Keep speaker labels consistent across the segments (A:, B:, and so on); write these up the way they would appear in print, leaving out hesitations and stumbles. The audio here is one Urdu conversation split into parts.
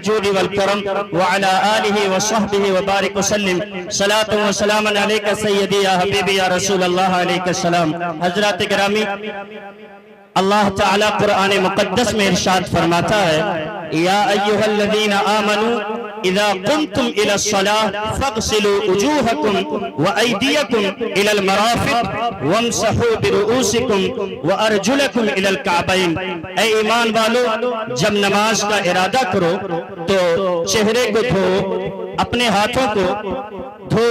A: الجود والكرم وعلى آله وصحبه وبارك وسلم صلاة وسلام عليك سيدي يا حبيبي يا رسول الله عليك السلام۔ حضرات گرامی، اللہ تعالیٰ قرآن مقدس میں ارشاد فرماتا ہے یا ایھا الذین آمنوا اذا قمتم الى الصلاة فاغسلوا وجوہکم وایدیکم الى المرافق وامسحوا برؤوسکم وارجلکم الى الکعبین۔ اے ایمان والو، جب نماز کا ارادہ کرو تو چہرے کو دھو، اپنے ہاتھوں کو دھو،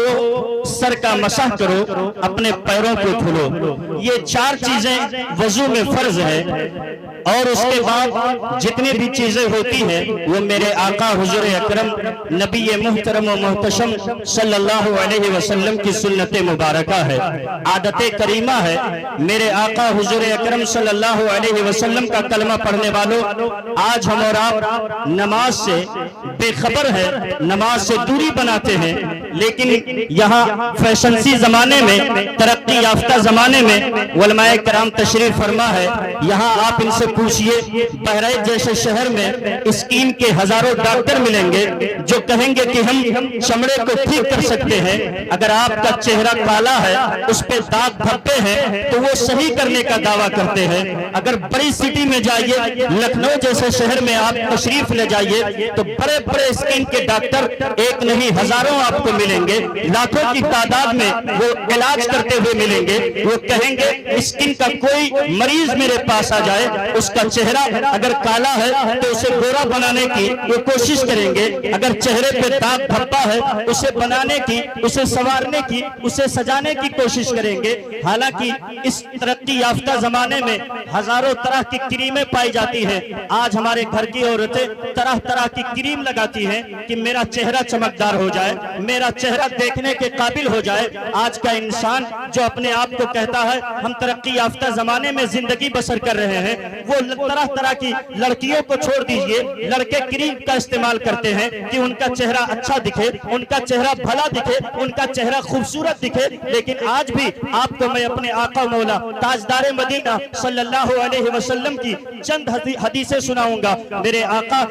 A: سر کا مسح کرو، اپنے پیروں کو دھلو۔ یہ چار چیزیں وضو میں فرض ہے، اور اس کے بعد جتنی بھی چیزیں ہوتی ہیں وہ میرے آقا حضور اکرم نبی محترم و محتشم صلی اللہ علیہ وسلم کی سنت مبارکہ ہے، عادت کریمہ ہے۔ میرے آقا حضور اکرم صلی اللہ علیہ وسلم کا کلمہ پڑھنے والوں، آج ہم اور آپ نماز سے بے خبر ہے، نماز سے دوری بناتے ہیں، لیکن یہاں فیشنسی زمانے میں، ترقی یافتہ زمانے میں علماء کرام تشریف فرما ہے۔ یہاں آپ ان سے پوچھئے، بہرائچ جیسے شہر میں اسکین کے ہزاروں ڈاکٹر ملیں گے جو کہیں گے کہ ہم چمڑے کو ٹھیک کر سکتے ہیں۔ اگر آپ کا چہرہ کالا ہے، اس پہ داغ دھبے ہیں، تو وہ صحیح کرنے کا دعویٰ کرتے ہیں۔ اگر بڑی سٹی میں جائیے، لکھنؤ جیسے شہر میں آپ تشریف لے جائیے تو بڑے بڑے اسکین کے ڈاکٹر ایک نہیں ہزاروں آپ کو ملیں گے، لاکھوں کی تعداد میں وہ علاج کرتے ہوئے ملیں گے۔ وہ کہیں گے اسکین کا کوئی مریض میرے پاس آ جائے، اس کا چہرہ اگر کالا ہے تو اسے گورا بنانے کی وہ کوشش کریں گے، اگر چہرے پہ داغ دھبا ہے اسے بنانے کی، اسے سنوارنے کی، اسے سجانے کی کوشش کریں گے۔ حالانکہ اس ترقی یافتہ زمانے میں ہزاروں طرح کی کریمیں پائی جاتی ہیں۔ آج ہمارے گھر کی عورتیں طرح طرح کی کریم لگاتی ہیں کہ میرا چہرہ چمکدار ہو جائے، میرا چہرہ دیکھنے کے قابل ہو جائے۔ آج کا انسان جو اپنے آپ کو کہتا ہے ہم ترقی یافتہ زمانے میں زندگی بسر کر رہے ہیں، وہ طرح طرح کی لڑکیوں کو چھوڑ دیجئے، لڑکے کریم کا استعمال کرتے ہیں کہ ان کا چہرہ اچھا دکھے، ان کا چہرہ بھلا دکھے، ان کا چہرہ خوبصورت دکھے۔ لیکن آج بھی آپ کو میں اپنے آقا مولا تاجدار مدینہ صلی اللہ علیہ وسلم کی چند حدیثیں سناؤں گا۔ میرے آقا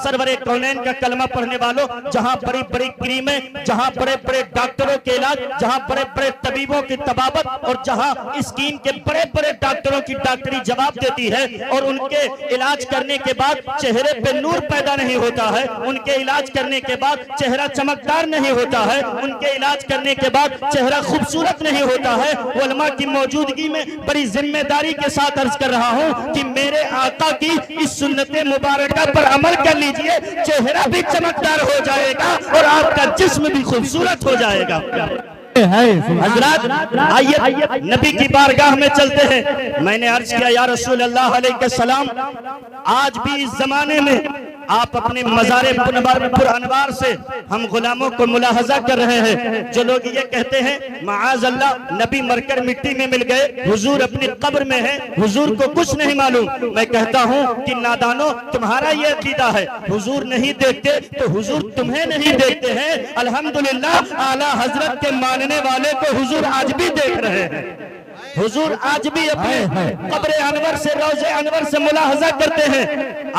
A: سرور کونین کا کلمہ پڑھنے والوں، جہاں بڑی بڑی کریمیں، جہاں بڑے بڑے ڈاکٹروں کے علاج، جہاں بڑے بڑے طبیبوں کی طبابت، اور جہاں اسکین کے بڑے بڑے ڈاکٹروں کی ڈاکٹری جواب دیتی ہے، اور ان کے علاج کرنے کے بعد چہرے پہ نور پیدا نہیں ہوتا ہے، ان کے علاج کرنے کے بعد چہرہ چمکدار نہیں ہوتا ہے، ان کے علاج کرنے کے بعد چہرہ خوبصورت نہیں ہوتا ہے۔ علماء کی موجودگی میں بڑی ذمہ داری کے ساتھ عرض کر رہا ہوں کہ میرے آقا کی اس سنت مبارکہ پر عمل کر لیجئے، چہرہ بھی چمکدار ہو جائے گا اور آپ کا جسم بھی خوبصورت ہو جائے گا۔ حضرات آئیے نبی کی بارگاہ میں چلتے ہیں۔ میں نے عرض کیا یا رسول اللہ علیہ السلام، آج بھی اس زمانے میں آپ اپنے مزار پر انوار سے ہم غلاموں کو ملاحظہ کر رہے ہیں، جو لوگ یہ کہتے ہیں معاذ اللہ نبی مر کر مٹی میں مل گئے، حضور اپنی قبر میں ہیں، حضور کو کچھ نہیں معلوم۔ میں کہتا ہوں کہ نادانوں، تمہارا یہ عقیدہ ہے حضور نہیں دیکھتے تو حضور تمہیں نہیں دیکھتے ہیں۔ الحمدللہ اعلیٰ حضرت کے ماننے والے کو حضور آج بھی دیکھ رہے ہیں، حضور آج بھی اپنے قبر انور سے، روضہ انور سے ملاحظہ کرتے ہیں۔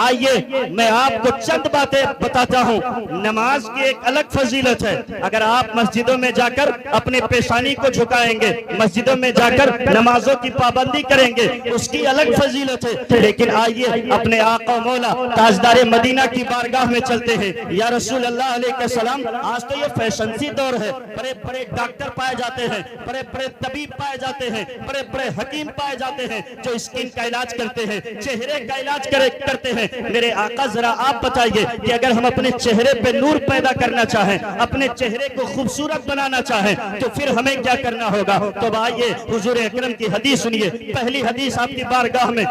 A: آئیے میں آپ کو چند باتیں بتاتا ہوں۔ نماز کی ایک الگ فضیلت ہے، اگر آپ مسجدوں میں جا کر اپنے پیشانی کو جھکائیں گے، مسجدوں میں جا کر نمازوں کی پابندی کریں گے، اس کی الگ فضیلت ہے۔ لیکن آئیے اپنے آقا مولا تاجدار مدینہ کی بارگاہ میں چلتے ہیں۔ یا رسول اللہ علیہ السلام، آج تو یہ فیشنسی دور ہے، بڑے بڑے ڈاکٹر پائے جاتے ہیں، بڑے بڑے طبیب پائے جاتے ہیں، بڑے بڑے حکیم پائے جاتے ہیں جو اسکن کا علاج کرتے ہیں، چہرے کا علاج کرتے ہیں۔ میرے آقا ذرا آپ بتائیے کہ اگر ہم اپنے چہرے پہ نور پیدا کرنا چاہیں، اپنے چہرے کو خوبصورت بنانا چاہیں تو پھر ہمیں کیا کرنا ہوگا؟ تو آئیے حضور اکرم کی حدیث سنیے۔ پہلی حدیث آپ کی بارگاہ میں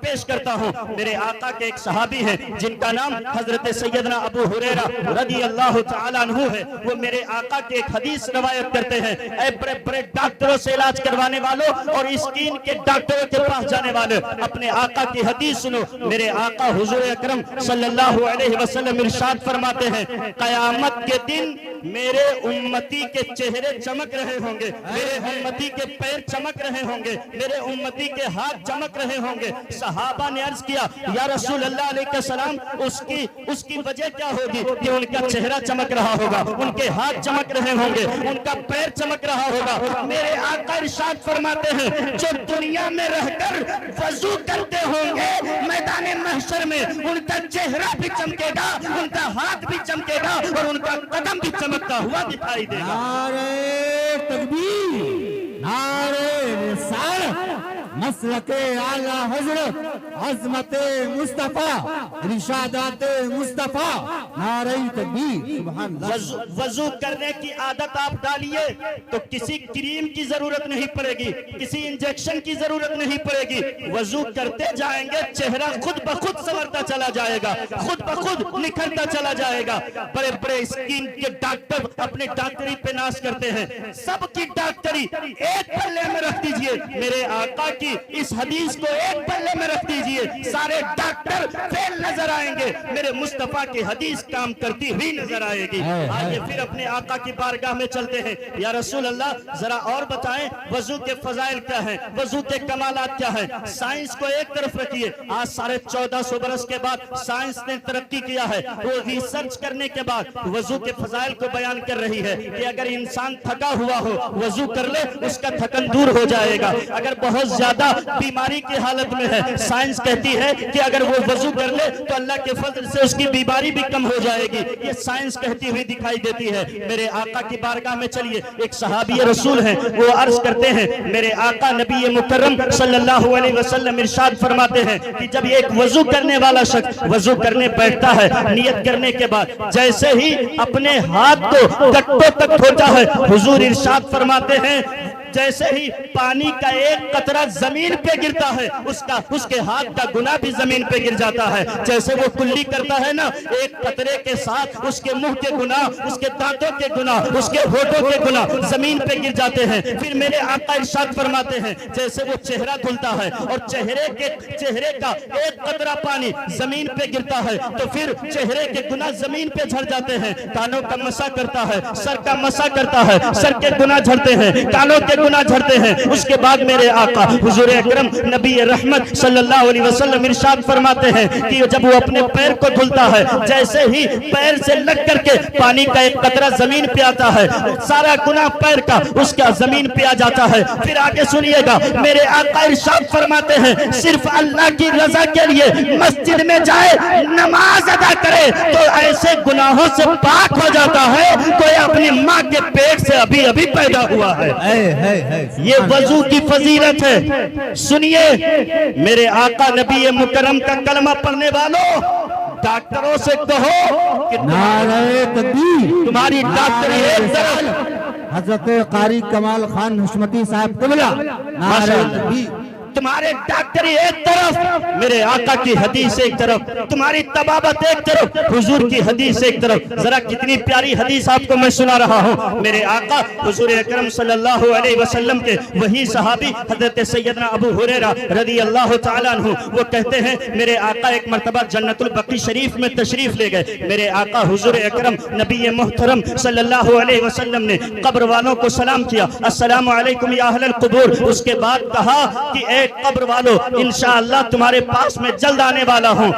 A: پیش کرتا ہوں۔ میرے آقا کے ایک صحابی ہیں جن کا نام حضرت سیدنا ابو ہریرہ رضی اللہ تعالیٰ عنہ ہے۔ وہ میرے آقا کے ایک حدیث روایت کرتے ہیں، اے بڑے بڑے ڈاکٹروں سے علاج کروانے والوں اور اسکین کے ڈاکٹروں کے پاس جانے والے، اپنے آقا کی حدیث سنو۔ میرے آقا حضور اکرم صلی اللہ علیہ وسلم ارشاد فرماتے ہیں، قیامت کے دن میرے امتی کے چہرے چمک رہے ہوں گے، میرے امتی کے پیر چمک رہے ہوں گے، میرے امتی کے ہاتھ چمک رہے ہوں گے۔ صحابہ نے عرض کیا یا رسول اللہ علیہ السلام اس کی وجہ کیا ہوگی کہ ان کا چہرہ چمک رہا ہوگا، ان کے ہاتھ چمک رہے ہوں گے، ان کا پیر چمک رہا ہوگا۔ میرے آقا ارشاد فرماتے ہیں جو دنیا میں رہ کر وضو کرتے ہوں گے میدان محشر میں ان کا چہرہ بھی چمکے گا، ان کا ہاتھ بھی چمکے گا اور ان کا قدم بھی چمکتا ہوا دکھائی دے گا۔
B: نعرہ تکبیر، نعرہ رسالت، مسلک اعلی حضرت، عظمت مصطفیٰ، ارشادات مصطفیٰ، نعرہ تکبیر، سبحان اللہ۔
A: وضو کرنے کی عادت آپ ڈالیے تو کسی کریم کی ضرورت نہیں پڑے گی، کسی انجیکشن کی ضرورت نہیں پڑے گی۔ وضو کرتے جائیں گے چہرہ خود بخود سنورتا چلا جائے گا، خود بخود نکھرتا چلا جائے گا۔ بڑے بڑے اسکین کے ڈاکٹر اپنے ڈاکٹری پہ ناز کرتے ہیں، سب کی ڈاکٹری ایک پلے میں رکھ دیجئے، میرے آقا کی اس حدیث کو ایک پلے میں رکھ دیجئے، سارے ڈاکٹر فیل نظر آئیں گے، میرے مصطفیٰ کی حدیث کام کرتی ہوئی نظر آئے گی۔ آئیے پھر اپنے آقا کی بارگاہ میں چلتے ہیں۔ یا رسول اللہ ذرا اور بتائیں وضو کے فضائل کیا ہیں، وضو کے کمالات کیا ہیں۔ سائنس کو ایک طرف رکھیے، آج 1450 برس کے بعد سائنس نے ترقی کیا ہے، وہ ریسرچ کرنے کے بعد وضو کے فضائل کو بیان کر رہی ہے کہ اگر انسان تھکا ہوا ہو وضو کر لے اس کا تھکن دور ہو جائے گا۔ اگر بہت زیادہ بیماری کی حالت میں ہے سائنس کہتی ہے کہ اگر وہ وضو کر لے تو اللہ کے فضل سے اس کی بیماری بھی کم ہو جائے گی، یہ سائنس کہتی ہوئی دکھائی دیتی ہے۔ میرے آقا کی بارگاہ میں چلیے، ایک صحابی رسول ہیں وہ عرض کرتے ہیں میرے آقا نبی مکرم صلی اللہ علیہ وسلم ارشاد فرماتے ہیں کہ جب ایک وضو کرنے والا شخص وضو کرنے بیٹھتا ہے نیت کرنے کے بعد جیسے ہی اپنے ہاتھ کو گٹوں تک دھوتا ہے حضور ارشاد فرماتے ہیں جیسے ہی پانی کا ایک قطرہ زمین پہ گرتا ہے اس کے ہاتھ کا گناہ بھی زمین پہ گر جاتا ہے۔ جیسے وہ کلی کرتا ہے نا ایک قطرے کے ساتھ اس کے منہ کے گناہ، اس کے دانتوں کے گناہ، اس کے ہونٹوں کے گناہ زمین پہ گر جاتے ہیں۔ پھر میرے آقا ارشاد فرماتے ہیں جیسے وہ چہرہ دھلتا ہے اور چہرے کا ایک قطرہ پانی زمین پہ گرتا ہے تو پھر چہرے کے گناہ زمین پہ جھڑ جاتے ہیں، کانوں کا مسح کرتا ہے، سر کا مسح کرتا ہے، سر کے گناہ جھڑتے ہیں، کانوں کے گناہ جھڑتے ہیں۔ اس کے بعد میرے آقا حضور اکرم نبی رحمت صلی اللہ علیہ وسلم ارشاد فرماتے ہیں کہ جب وہ اپنے پیر کو دھلتا ہے جیسے ہی پیر سے لگ کر کے پانی کا ایک قطرہ زمین پہ آتا ہے سارا گناہ پیر کا اس کا زمین پہ آ جاتا ہے۔ پھر آگے سنیے گا میرے آقا ارشاد فرماتے ہیں صرف اللہ کی رضا کے لیے مسجد میں جائے نماز ادا کرے تو ایسے گناہوں سے پاک ہو جاتا ہے کوئی اپنی ماں کے پیٹ سے ابھی پیدا ہوا ہے۔ یہ وضو کی فضیلت ہے۔ سنیے میرے آقا نبی مکرم کا کلمہ پڑھنے والوں ڈاکٹروں سے کہو کہ
B: نعرہ تکبیر،
A: تمہاری ڈاکٹری ایک طرف،
B: حضرت قاری کمال خان حشمتی صاحب قبلہ، نعرہ تکبیر،
A: تمہارے ڈاکٹری ایک طرف، میرے آقا کی حدیث ایک طرف، تمہاری طبابت ایک طرف، حضور کی حدیث ایک طرف۔ ذرا کتنی پیاری حدیث آپ کو میں سنا رہا ہوں۔ میرے آقا حضور اکرم صلی اللہ علیہ وسلم کے وہی صحابی حضرت سیدنا ابو ہریرہ رضی اللہ تعالیٰ عنہ وہ کہتے ہیں میرے آقا ایک مرتبہ جنت البقیع شریف میں تشریف لے گئے۔ میرے آقا حضور اکرم نبی محترم صلی اللہ علیہ وسلم نے قبر والوں کو سلام کیا، السلام علیکم یا اہل القبور۔ اس کے بعد کہا کہ اے قبر والو انشاءاللہ تمہارے پاس میں جلد آنے والا ہوں۔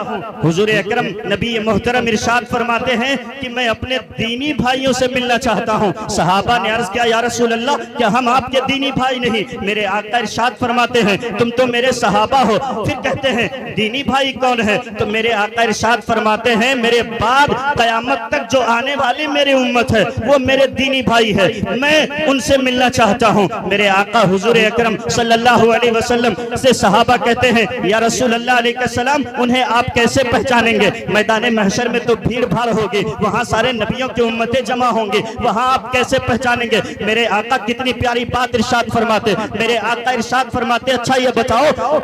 A: حضور اکرم نبی محترم ارشاد فرماتے ہیں کہ میں اپنے دینی بھائیوں سے ملنا چاہتا ہوں۔ صحابہ نے عرض کیا یا رسول اللہ کیا ہم آپ کے دینی بھائی نہیں؟ میرے آقا ارشاد فرماتے ہیں تم تو میرے صحابہ ہو۔ پھر کہتے ہیں دینی بھائی کون ہے؟ تو میرے آقا ارشاد فرماتے ہیں میرے بعد قیامت تک جو آنے والی میری امت ہے وہ میرے دینی بھائی ہے، میں ان سے ملنا چاہتا ہوں۔ میرے آقا حضور اکرم صلی اللہ علیہ وسلم سے صحابہ کہتے ہیں یا رسول اللہ علیہ السلام انہیں آپ کیسے پہچانیں گے؟ میدان محشر میں تو بھیڑ بھاڑ ہوگی، وہاں سارے نبیوں کی امتیں جمع ہوں گی، وہاں آپ کیسے پہچانیں گے؟ میرے آقا کتنی پیاری بات ارشاد فرماتے، میرے آقا ارشاد فرماتے اچھا یہ بتاؤ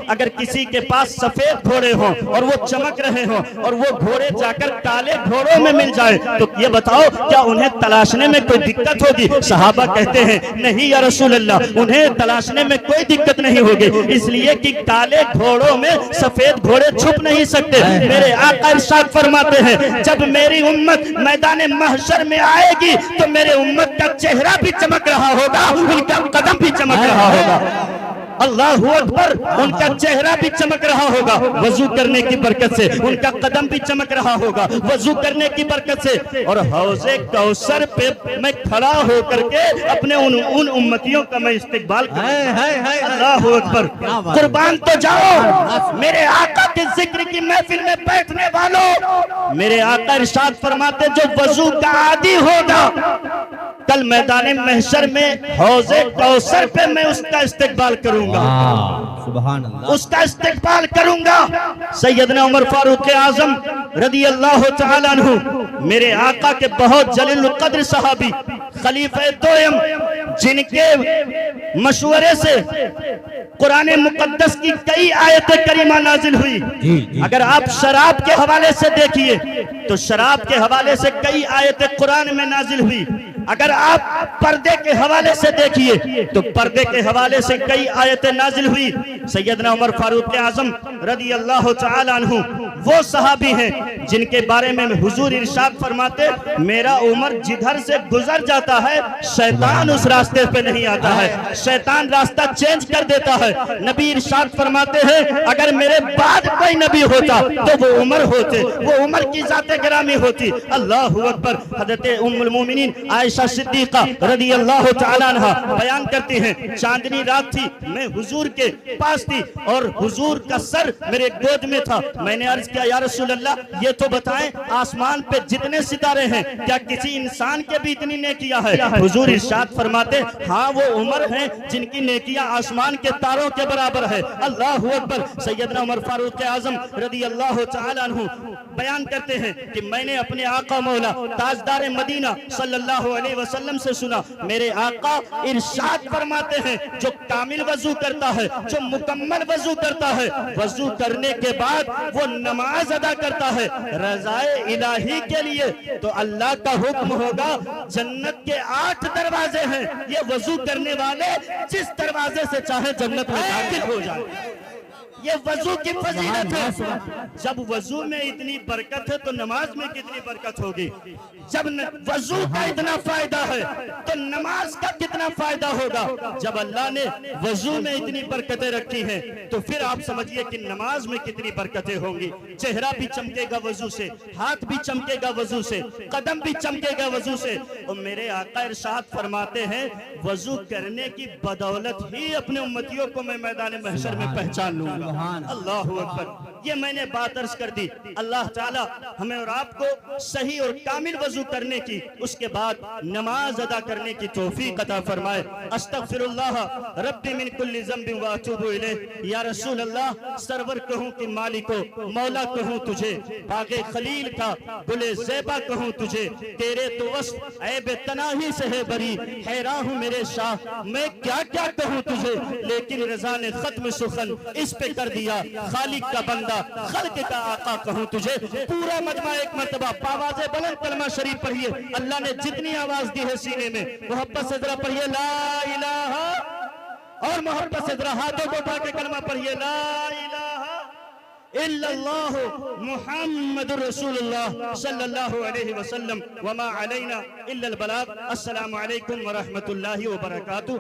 A: اگر کسی کے پاس سفید گھوڑے ہوں اور وہ چمک رہے ہوں اور وہ گھوڑے جا کر کالے گھوڑوں میں مل جائے تو یہ بتاؤ کیا انہیں تلاشنے میں کوئی دقت ہوگی؟ صحابہ کہتے ہیں نہیں یا رسول اللہ انہیں تلاشنے میں کوئی دقت نہیں ہوگی، اس لیے کہ کالے گھوڑوں میں سفید گھوڑے چھپ نہیں سکتے۔ میرے آقا ارشاد فرماتے ہیں جب میری امت میدان محشر میں آئے گی تو میرے امت کا چہرہ بھی چمک رہا ہوگا، ان کا قدم بھی چمک رہا ہوگا۔ اللہ اکبر، ان کا چہرہ بھی چمک رہا ہوگا وضو کرنے کی برکت سے، ان کا قدم بھی چمک رہا ہوگا وضو کرنے کی برکت سے، اور حوض کوثر پہ میں کھڑا ہو کر کے اپنے ان امتیوں کا میں استقبال کروں۔ اللہ اکبر، قربان تو جاؤ میرے آقا کے ذکر کی محفل میں بیٹھنے والوں۔ میرے آقا ارشاد فرماتے جو وضو کا عادی ہوگا کل میدان محشر میں حوض کوثر پہ میں اس کا استقبال کروں گا،
B: سبحان اللہ،
A: اس کا استقبال کروں گا۔ سیدنا عمر فاروق اعظم رضی اللہ تعالیٰ عنہ میرے آقا کے بہت جلیل القدر صحابی، خلیفہ دوئم، جن کے مشورے سے قرآن مقدس کی کئی آیت کریمہ نازل ہوئی۔ اگر آپ شراب کے حوالے سے دیکھیے تو شراب کے حوالے سے کئی آیت قرآن میں نازل ہوئی۔ اگر آپ پردے کے حوالے سے دیکھیے تو پردے کے حوالے سے کئی آیتیں نازل ہوئی۔ سیدنا عمر فاروق اعظم رضی اللہ تعالیٰ عنہ وہ صحابی ہیں جن کے بارے میں حضور ارشاد فرماتے میرا عمر جدھر سے گزر جاتا ہے شیطان اس راستے پہ نہیں آتا ہے، شیطان راستہ چینج کر دیتا ہے۔ نبی ارشاد فرماتے ہیں اگر میرے بعد کوئی نبی ہوتا تو وہ عمر ہوتے، وہ عمر کی ذات گرامی ہوتی۔ اللہ اکبر۔ حضرت ام المومنین عائشہ صدیقہ رضی اللہ تعالیٰ عنہ بیان کرتی ہیں چاندنی رات تھی، میں حضور کے پاس تھی اور حضور کا سر میرے گود میں تھا۔ میں نے عرض کیا یا رسول اللہ یہ تو بتائیں آسمان پہ جتنے ستارے ہیں کیا کسی انسان کے بھی اتنی نیکیاں ہے؟ حضور ارشاد فرماتے ہاں وہ عمر ہیں جن کی نیکیاں آسمان کے تاروں کے برابر ہے۔ اللہ اکبر۔ سیدنا عمر فاروق اعظم رضی اللہ تعالیٰ عنہ بیان کرتے ہیں کہ میں نے اپنے آقا مولا تاجدار مدینہ صلی اللہ علیہ وسلم سے سنا، میرے آقا ارشاد فرماتے ہیں جو کامل وضو کرتا ہے، جو مکمل وضو کرتا ہے، وضو کرنے کے بعد وہ نماز ادا کرتا ہے رضائے الہی کے لیے تو اللہ کا حکم ہوگا جنت کے 8 دروازے ہیں، یہ وضو کرنے والے جس دروازے سے چاہے جنت میں داخل ہو جائے۔ یہ وضو کی فضیلت ہے۔ جب وضو میں اتنی برکت ہے تو نماز میں کتنی برکت ہوگی؟ جب وضو کا اتنا فائدہ ہے تو نماز کا کتنا فائدہ ہوگا؟ جب اللہ نے وضو میں اتنی برکتیں رکھی ہیں تو پھر آپ سمجھئے کہ نماز میں کتنی برکتیں ہوں گی۔ چہرہ بھی چمکے گا وضو سے، ہاتھ بھی چمکے گا وضو سے، قدم بھی چمکے گا وضو سے۔ اور میرے آقا ارشاد فرماتے ہیں وضو کرنے کی بدولت ہی اپنے امتیوں کو میں میدان محشر میں پہچان لوں گا۔ اللہ اکبر۔ یہ میں نے بات عرض کر دی۔ اللہ تعالی ہمیں اور آپ کو صحیح اور کامل وضو کرنے کی، اس کے بعد نماز ادا کرنے کی توفیق عطا فرمائے۔ استغفر اللہ ربی من کل ذنب واتوب الیہ۔ یا رسول اللہ سرور کہوں کہ مالکو مولا کہوں تجھے، باغ خلیل کا گل زیبا کہوں تجھے، تیرے تو وصف عیب تناہی سے ہے بری، حیران ہوں میرے شاہ میں کیا کیا کہوں تجھے، لیکن رضا نے ختم سخن اس پہ کر دیا، خالق کا بندہ خلق کا آقا کہوں تجھے۔ پورا مجمع ایک مرتبہ باواز بلند کلمہ شریف پڑھیے، اللہ نے جتنی آواز دی ہے سینے میں محبت سے ذرا پڑھیے لا الہ، اور محبت سے ذرا ہاتھوں کو اٹھا کے کلمہ پڑھیے لا الہ الا اللہ محمد رسول اللہ صلی اللہ علیہ وسلم وما علینا الا البلاغ۔ السلام علیکم ورحمۃ اللہ وبرکاتہ۔